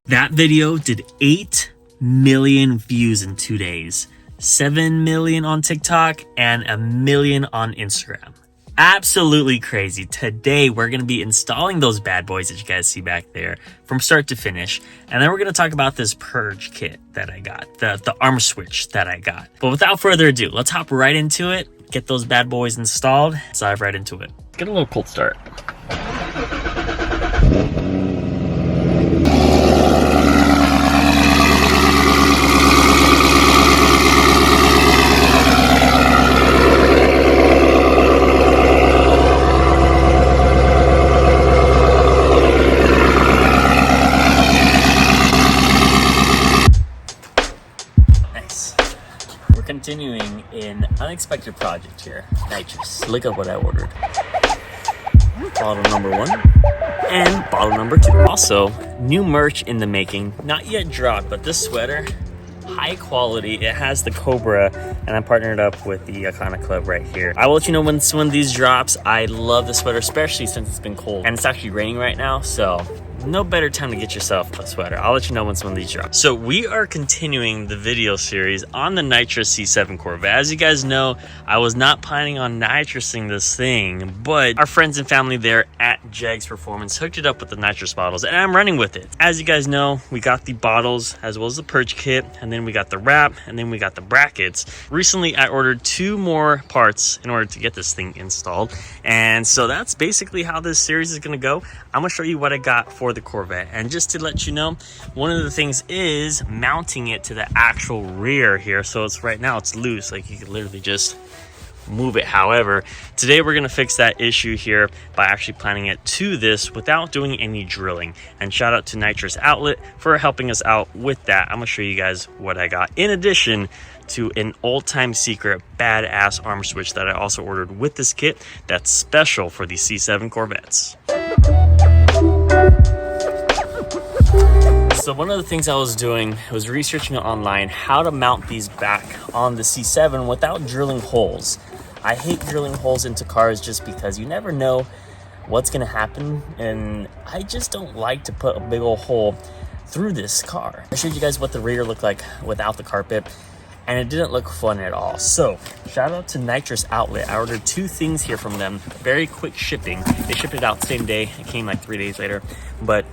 That video did 8 million views in 2 days, 7 million on TikTok, and 1 million on Instagram. Absolutely crazy. Today, we're going to be installing those bad boys that you guys see back there from start to finish. And then we're going to talk about this purge kit that I got, the arm switch that I got. But without further ado, let's hop right into it, get those bad boys installed, dive right into it. Get a little cold start. Continuing an unexpected project here, Nitrous. Look at what I ordered. Bottle number 1 and bottle number 2. Also, new merch in the making, not yet dropped, but this sweater, high quality. It has the Cobra, and I partnered up with the Iconic Club right here. I will let you know when these drops. I love the sweater, especially since it's been cold and it's actually raining right now, so no better time to get yourself a sweater. I'll let you know when some of these drop. So we are continuing the video series on the Nitrous Z07 Corvette. As you guys know, I was not planning on nitrousing this thing, but our friends and family there at Jegs Performance hooked it up with the nitrous bottles, and I'm running with it. As you guys know, we got the bottles as well as the purge kit, and then we got the wrap, and then we got the brackets. Recently, I ordered 2 more parts in order to get this thing installed, and so that's basically how this series is gonna go. I'm gonna show you what I got for the Corvette, and just to let you know, one of the things is mounting it to the actual rear here. So it's right now it's loose, like you can literally just move it. However, today we're going to fix that issue here by actually planting it to this without doing any drilling. And shout out to Nitrous Outlet for helping us out with that. I'm gonna show you guys what I got in addition to an all-time secret badass arm switch that I also ordered with this kit that's special for the Z07 Corvettes. So one of the things I was doing was researching online how to mount these back on the Z07 without drilling holes. I hate drilling holes into cars just because you never know what's gonna happen, and I just don't like to put a big old hole through this car. I showed you guys what the rear looked like without the carpet, and it didn't look fun at all. So shout out to Nitrous Outlet. I ordered 2 things here from them, very quick shipping. They shipped it out same day. It came like 3 days later, but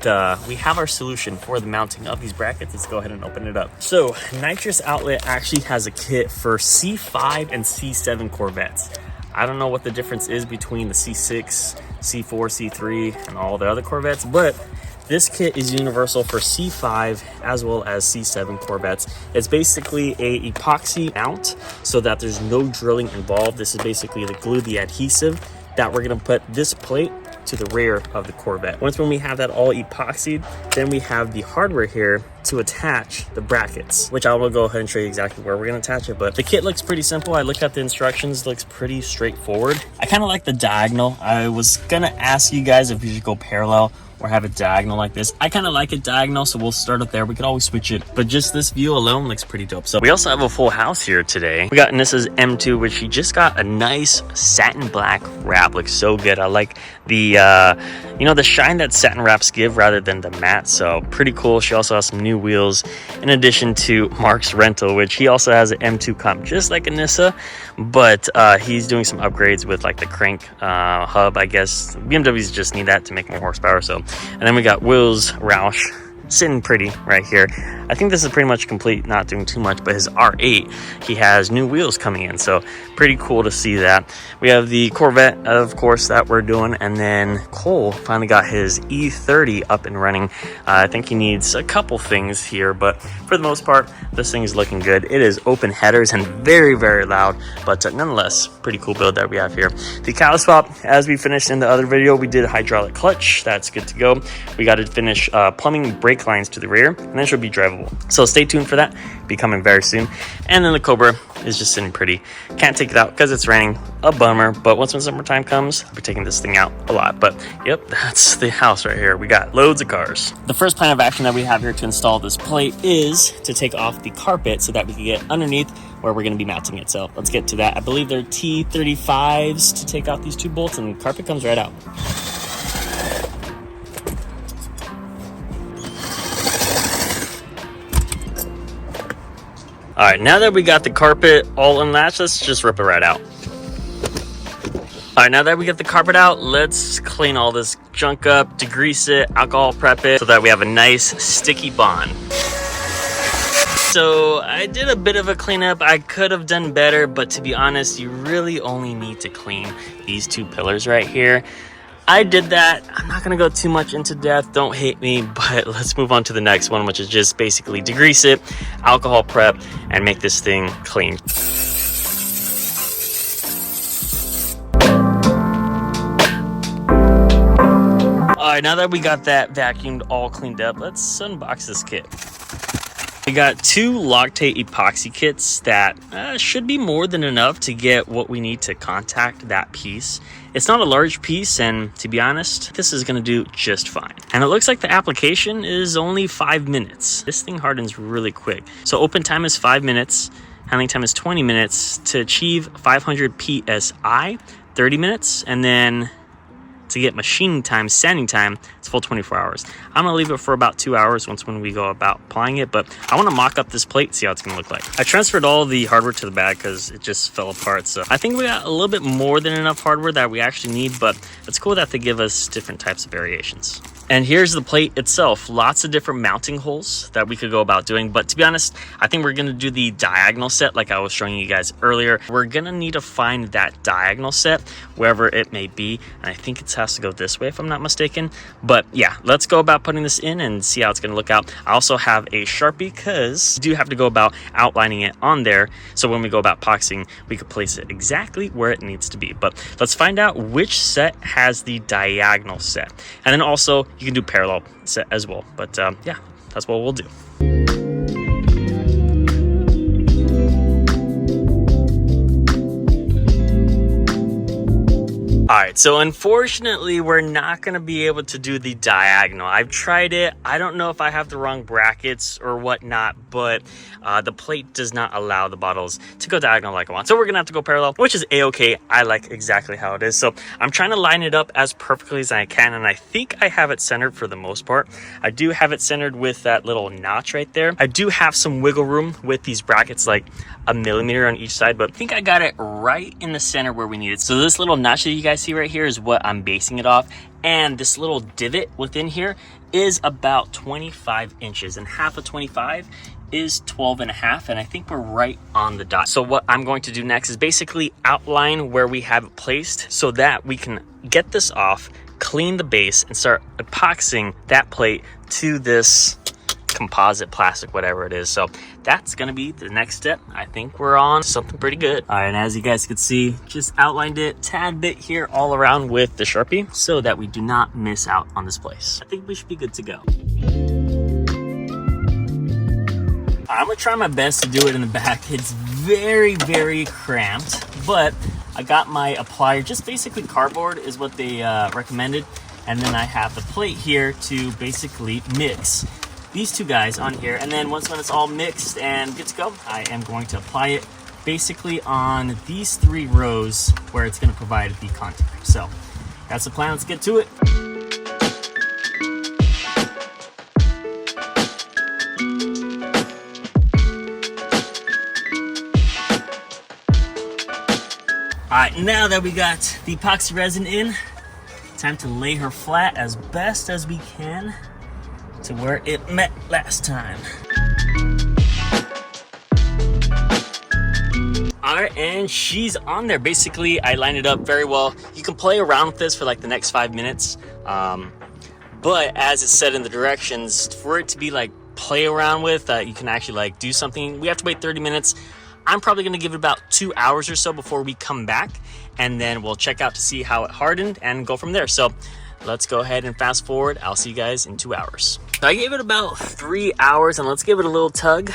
we have our solution for the mounting of these brackets. Let's go ahead and open it up. So Nitrous Outlet actually has a kit for C5 and C7 Corvettes. I don't know what the difference is between the C6, C4, C3, and all the other Corvettes, but this kit is universal for C5 as well as C7 Corvettes. It's basically a epoxy mount so that there's no drilling involved. This is basically the glue, the adhesive that we're gonna put this plate to the rear of the Corvette. Once when we have that all epoxied, then we have the hardware here to attach the brackets, which I will go ahead and show you exactly where we're gonna attach it. But the kit looks pretty simple. I looked at the instructions, looks pretty straightforward. I kind of like the diagonal. I was gonna ask you guys if you should go parallel or have it diagonal like this. I kind of like it diagonal, so we'll start up there. We could always switch it, but just this view alone looks pretty dope. So we also have a full house here today. We got Nissa's M2, which she just got a nice satin black wrap. Looks so good. I like the you know, the shine that satin wraps give rather than the matte, so pretty cool. She also has some new wheels in addition to Mark's rental, which he also has an M2 comp just like a Nissa, but he's doing some upgrades with like the crank hub. I guess BMWs just need that to make more horsepower. So, and then we got Will's Roush sitting pretty right here. I think this is pretty much complete, not doing too much, but his R8, he has new wheels coming in, so pretty cool to see that. We have the Corvette, of course, that we're doing, and then Cole finally got his E30 up and running. I think he needs a couple things here, but for the most part, this thing is looking good. It is open headers and very, very loud, but nonetheless, pretty cool build that we have here. The cowl swap, as we finished in the other video, we did a hydraulic clutch. That's good to go. We got to finish plumbing brake lines to the rear, and then she'll be drivable. So stay tuned for that, be coming very soon. And then the Cobra is just sitting pretty. Can't take it out because it's raining, a bummer, but once when summertime comes, I'll be taking this thing out a lot. But yep, that's the house right here. We got loads of cars. The first plan of action that we have here to install this plate is to take off the carpet so that we can get underneath where we're going to be mounting it. So let's get to that. I believe they're T35s to take out these 2 bolts, and the carpet comes right out. All right, now that we got the carpet all unlatched, let's just rip it right out. All right, now that we get the carpet out, let's clean all this junk up, degrease it, alcohol prep it, so that we have a nice sticky bond. So I did a bit of a cleanup. I could have done better, but to be honest, you really only need to clean these two pillars right here. I did that. I'm not gonna go too much into depth, don't hate me, but let's move on to the next one, which is just basically degrease it, alcohol prep, and make this thing clean. All right, now that we got that vacuumed all cleaned up, let's unbox this kit. We got two Loctite Epoxy kits that should be more than enough to get what we need to contact that piece. It's not a large piece, and to be honest, this is gonna do just fine. And it looks like the application is only 5 minutes. This thing hardens really quick. So open time is 5 minutes, handling time is 20 minutes. To achieve 500 PSI, 30 minutes, and then to get machining time, sanding time, it's full 24 hours. I'm gonna leave it for about 2 hours when we go about applying it, but I wanna mock up this plate, see how it's gonna look like. I transferred all the hardware to the bag because it just fell apart. So I think we got a little bit more than enough hardware that we actually need, but it's cool that they give us different types of variations. And here's the plate itself. Lots of different mounting holes that we could go about doing. But to be honest, I think we're gonna do the diagonal set like I was showing you guys earlier. We're gonna need to find that diagonal set wherever it may be. And I think it has to go this way if I'm not mistaken. But yeah, let's go about putting this in and see how it's gonna look out. I also have a Sharpie because we do have to go about outlining it on there. So when we go about epoxying, we could place it exactly where it needs to be. But let's find out which set has the diagonal set. And then also, you can do parallel set as well, but yeah, that's what we'll do. All right, so unfortunately, we're not gonna be able to do the diagonal. I've tried it. I don't know if I have the wrong brackets or whatnot, but the plate does not allow the bottles to go diagonal like I want. So we're gonna have to go parallel, which is a-okay. I like exactly how it is. So I'm trying to line it up as perfectly as I can, and I think I have it centered for the most part. I do have it centered with that little notch right there. I do have some wiggle room with these brackets, like 1 millimeter on each side, but I think I got it right in the center where we need it. So this little notch that you guys see right here is what I'm basing it off, and this little divot within here is about 25 inches, and half of 25 is 12.5, and I think we're right on the dot. So what I'm going to do next is basically outline where we have it placed so that we can get this off, clean the base, and start epoxying that plate to this composite plastic, whatever it is. So that's gonna be the next step. I think we're on something pretty good. All right, and as you guys can see, just outlined it tad bit here all around with the Sharpie so that we do not miss out on this place. I think we should be good to go. I'm gonna try my best to do it in the back. It's very, very cramped, but I got my applier, just basically cardboard is what they recommended. And then I have the plate here to basically mix these two guys on here, and then when it's all mixed and good to go, I am going to apply it basically on these 3 rows where it's going to provide the contact. So that's the plan. Let's get to it. All right, now that we got the epoxy resin in, time to lay her flat as best as we can to where it met last time. All right, and she's on there. Basically, I lined it up very well. You can play around with this for like the next 5 minutes. But as it said in the directions, for it to be like play around with, you can actually like do something. We have to wait 30 minutes. I'm probably gonna give it about 2 hours or so before we come back, and then we'll check out to see how it hardened and go from there. So let's go ahead and fast forward. I'll see you guys in 2 hours. So I gave it about 3 hours, and let's give it a little tug.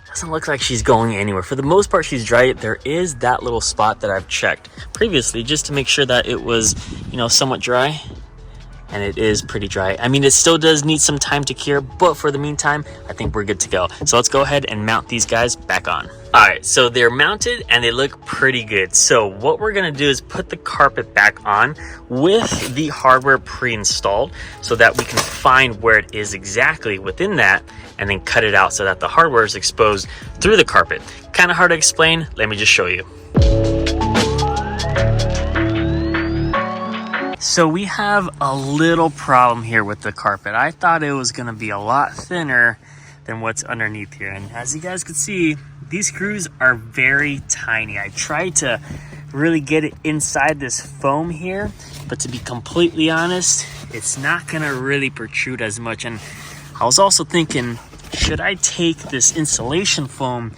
Doesn't look like she's going anywhere. For the most part, she's dry. There is that little spot that I've checked previously just to make sure that it was, you know, somewhat dry. And it is pretty dry. I mean, it still does need some time to cure, but for the meantime, I think we're good to go. So let's go ahead and mount these guys back on. All right, so they're mounted and they look pretty good. So what we're gonna do is put the carpet back on with the hardware pre-installed so that we can find where it is exactly within that and then cut it out so that the hardware is exposed through the carpet. Kind of hard to explain. Let me just show you. So we have a little problem here with the carpet. I thought it was going to be a lot thinner than what's underneath here. And as you guys can see, these screws are very tiny. I tried to really get it inside this foam here, but to be completely honest, it's not going to really protrude as much. And I was also thinking, should I take this insulation foam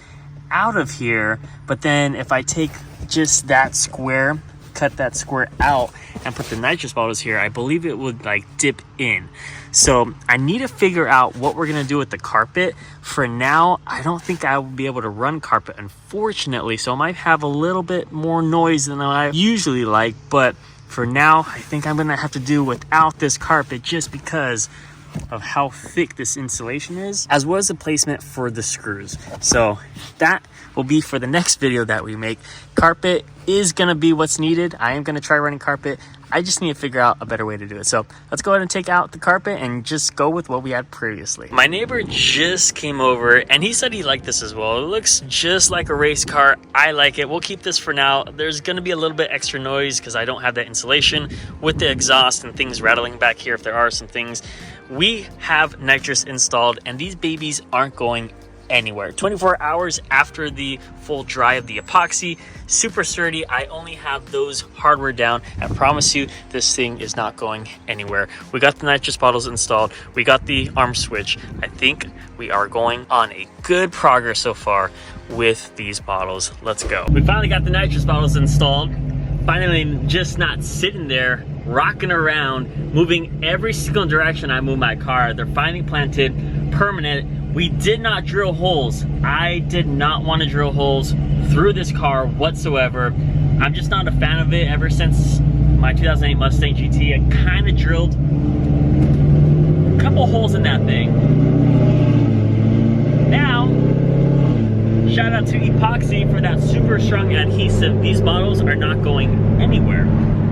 out of here? But then if I take just that square, cut that square out and put the nitrous bottles here, I believe it would like dip in. So I need to figure out what we're gonna do with the carpet. For now, I don't think I will be able to run carpet, unfortunately, so I might have a little bit more noise than I usually like, but for now I think I'm gonna have to do without this carpet just because of how thick this insulation is, as well as the placement for the screws. So that will be for the next video that we make. Carpet is gonna be what's needed. I am gonna try running carpet. I just need to figure out a better way to do it. So let's go ahead and take out the carpet and just go with what we had previously. My neighbor just came over and he said he liked this as well. It looks just like a race car. I like it. We'll keep this for now. There's gonna be a little bit extra noise because I don't have that insulation with the exhaust and things rattling back here if there are some things. We have nitrous installed and these babies aren't going anywhere. 24 hours after the full dry of the epoxy, super sturdy. I only have those hardware down. I promise you this thing is not going anywhere. We got the nitrous bottles installed. We got the arm switch. I think we are going on a good progress so far with these bottles. Let's go. We finally got the nitrous bottles installed. Finally, just not sitting there rocking around, moving every single direction I move my car. They're finally planted, permanent. We did not drill holes. I did not want to drill holes through this car whatsoever. I'm just not a fan of it. Ever since my 2008 Mustang GT, I kind of drilled a couple holes in that thing. Now, shout out to Epoxy for that super strong adhesive. These bottles are not going anywhere.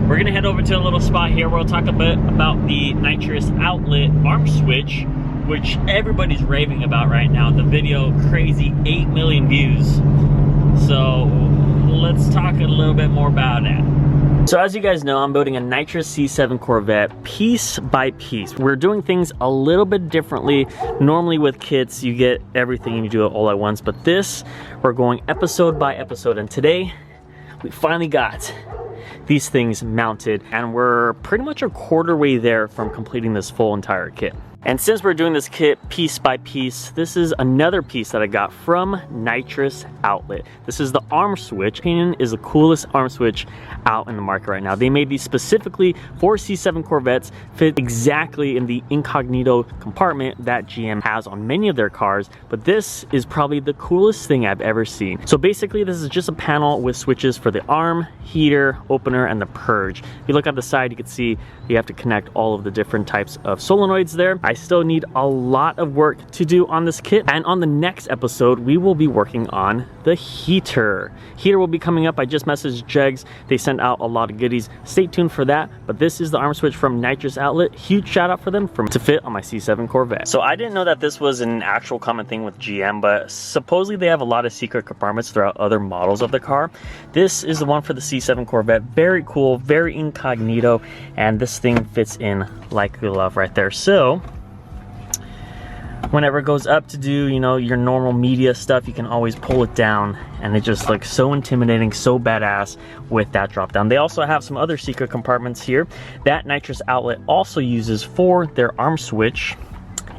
We're gonna head over to a little spot here where we'll talk a bit about the nitrous outlet arm switch, which everybody's raving about right now. The video, crazy 8 million views. So let's talk a little bit more about it. So as you guys know, I'm building a Nitrous C07 Corvette piece by piece. We're doing things a little bit differently. Normally with kits, you get everything and you do it all at once, but this, we're going episode by episode. And today, we finally got these things mounted and we're pretty much a quarter way there from completing this full entire kit. And since we're doing this kit piece by piece, this is another piece that I got from Nitrous Outlet. This is the arm switch. Opinion is the coolest arm switch out in the market right now. They made these specifically for C7 Corvettes, fit exactly in the incognito compartment that GM has on many of their cars, but this is probably the coolest thing I've ever seen. So basically this is just a panel with switches for the arm, heater, opener, and the purge. If you look at the side, you can see you have to connect all of the different types of solenoids there. I still need a lot of work to do on this kit, and on the next episode we will be working on the heater. Heater will be coming up. I just messaged Jegs. They sent out a lot of goodies. Stay tuned for that. But this is the arm switch from Nitrous Outlet. Huge shout out for them to fit on my C7 Corvette. So I didn't know that this was an actual common thing with GM, but supposedly they have a lot of secret compartments throughout other models of the car. This is the one for the C7 Corvette. Very cool, very incognito, and this thing fits in like we love right there. So whenever it goes up to do, you know, your normal media stuff, you can always pull it down and it just looks so intimidating, so badass with that drop down. They also have some other secret compartments here that Nitrous Outlet also uses for their arm switch,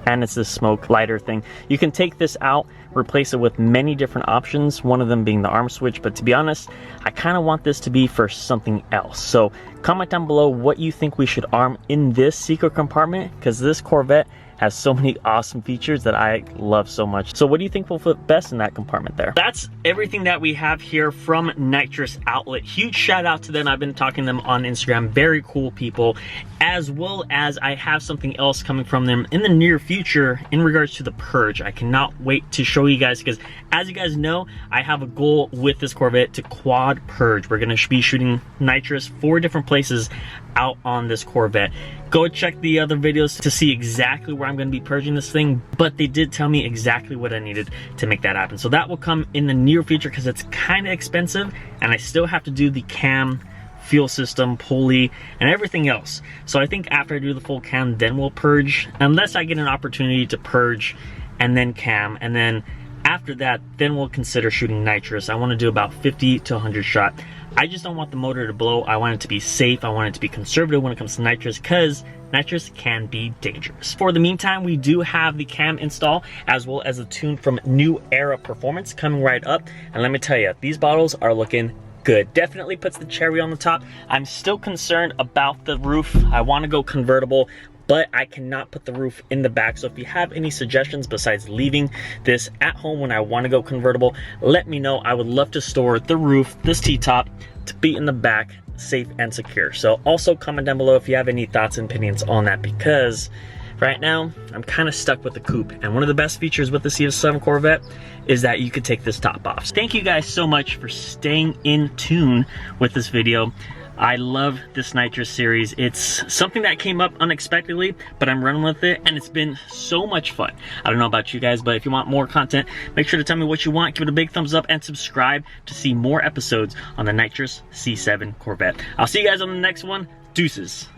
and it's this smoke lighter thing. You can take this out, replace it with many different options, one of them being the arm switch, but to be honest, I kind of want this to be for something else. So comment down below what you think we should arm in this secret compartment, because this Corvette has so many awesome features that I love so much. So what do you think will fit best in that compartment there? That's everything that we have here from Nitrous Outlet. Huge shout out to them. I've been talking to them on Instagram. Very cool people. As well as I have something else coming from them in the near future in regards to the purge. I cannot wait to show you guys, because as you guys know, I have a goal with this Corvette to quad purge. We're gonna be shooting nitrous 4 different places out on this Corvette. Go check the other videos to see exactly where I'm going to be purging this thing, but they did tell me exactly what I needed to make that happen. So that will come in the near future because it's kind of expensive, and I still have to do the cam, fuel system, pulley, and everything else. So I think after I do the full cam, then we'll purge, unless I get an opportunity to purge and then cam, and then after that, then we'll consider shooting nitrous. I want to do about 50 to 100 shot. I just don't want the motor to blow. I want it to be safe. I want it to be conservative when it comes to nitrous, because nitrous can be dangerous. For the meantime, we do have the cam install as well as a tune from New Era Performance coming right up. And let me tell you, these bottles are looking good. Definitely puts the cherry on the top. I'm still concerned about the roof. I want to go convertible, but I cannot put the roof in the back. So if you have any suggestions besides leaving this at home when I want to go convertible, let me know. I would love to store the roof, this T-top, to be in the back, safe and secure. So also comment down below if you have any thoughts and opinions on that, because right now I'm kind of stuck with the coupe. And one of the best features with the CS7 Corvette is that you could take this top off. Thank you guys so much for staying in tune with this video. I love this nitrous series. It's something that came up unexpectedly, but I'm running with it, and it's been so much fun. I don't know about you guys, but if you want more content, make sure to tell me what you want. Give it a big thumbs up and subscribe to see more episodes on the Nitrous C7 Corvette. I'll see you guys on the next one. Deuces.